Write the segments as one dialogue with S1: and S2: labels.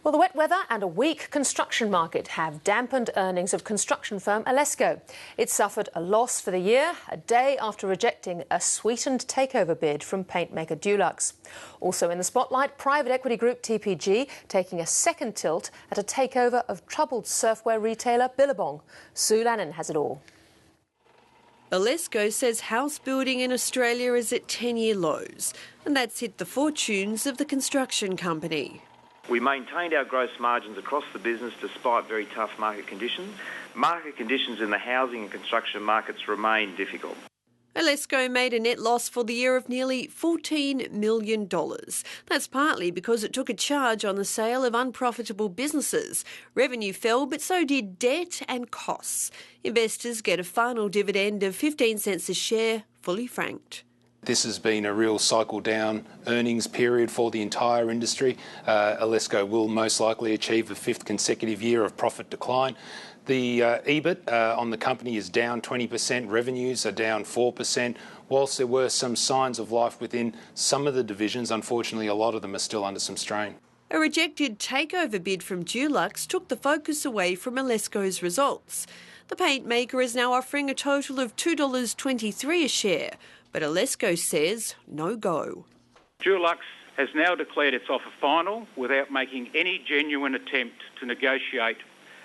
S1: Well, the wet weather and a weak construction market have dampened earnings of construction firm Alesco. It suffered a loss for the year, a day after rejecting a sweetened takeover bid from paint maker Dulux. Also in the spotlight, private equity group TPG taking a second tilt at a takeover of troubled surfwear retailer Billabong. Sue Lannon has it all.
S2: Alesco says house building in Australia is at 10-year lows, and that's hit the fortunes of the construction company.
S3: We maintained our gross margins across the business despite very tough market conditions. Market conditions in the housing and construction markets remain difficult.
S2: Alesco made a net loss for the year of nearly $14 million. That's partly because it took a charge on the sale of unprofitable businesses. Revenue fell, but so did debt and costs. Investors get a final dividend of 15 cents a share, fully franked.
S4: This has been a real cycle down earnings period for the entire industry. Alesco will most likely achieve a fifth consecutive year of profit decline. The EBIT on the company is down 20%, revenues are down 4%. Whilst there were some signs of life within some of the divisions, unfortunately a lot of them are still under some strain.
S2: A rejected takeover bid from Dulux took the focus away from Alesco's results. The paint maker is now offering a total of $2.23 a share, but Alesco says no go.
S5: Dulux has now declared its offer final without making any genuine attempt to negotiate,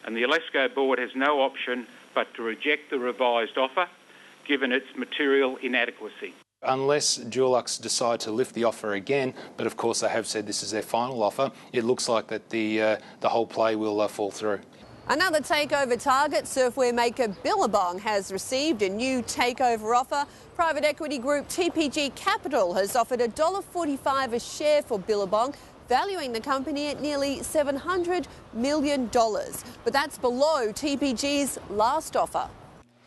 S5: and the Alesco board has no option but to reject the revised offer, given its material inadequacy.
S4: Unless Dulux decide to lift the offer again, but of course they have said this is their final offer, it looks like that the whole play will fall through.
S2: Another takeover target, surfwear maker Billabong, has received a new takeover offer. Private equity group TPG Capital has offered $1.45 a share for Billabong, valuing the company at nearly $700 million. But that's below TPG's last offer.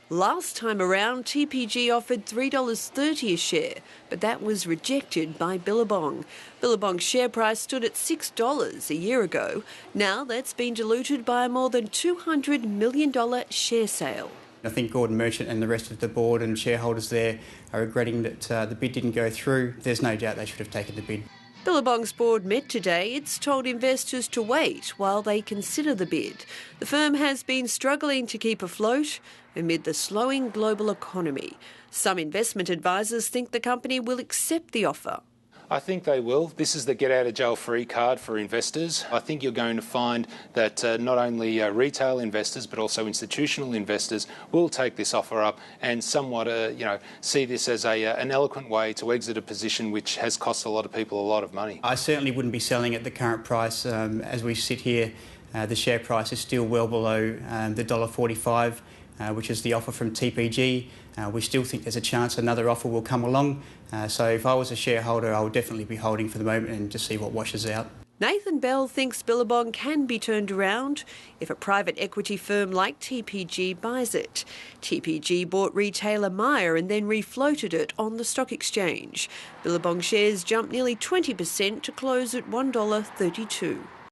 S2: Last time around, TPG offered $3.30 a share, but that was rejected by Billabong. Billabong's share price stood at $6 a year ago. Now that's been diluted by a more than $200 million share sale.
S6: I think Gordon Merchant and the rest of the board and shareholders there are regretting that the bid didn't go through. There's no doubt they should have taken the bid.
S2: Billabong's board met today. It's told investors to wait while they consider the bid. The firm has been struggling to keep afloat amid the slowing global economy. Some investment advisors think the company will accept the offer.
S4: I think they will. This is the get-out-of-jail-free card for investors. I think you're going to find that not only retail investors but also institutional investors will take this offer up and somewhat, see this as an eloquent way to exit a position which has cost a lot of people a lot of money.
S6: I certainly wouldn't be selling at the current price. As we sit here, the share price is still well below the $1.45. Which is the offer from TPG. We still think there's a chance another offer will come along. So if I was a shareholder, I would definitely be holding for the moment and just see what washes out.
S2: Nathan Bell thinks Billabong can be turned around if a private equity firm like TPG buys it. TPG bought retailer Myer and then refloated it on the stock exchange. Billabong shares jumped nearly 20% to close at $1.32.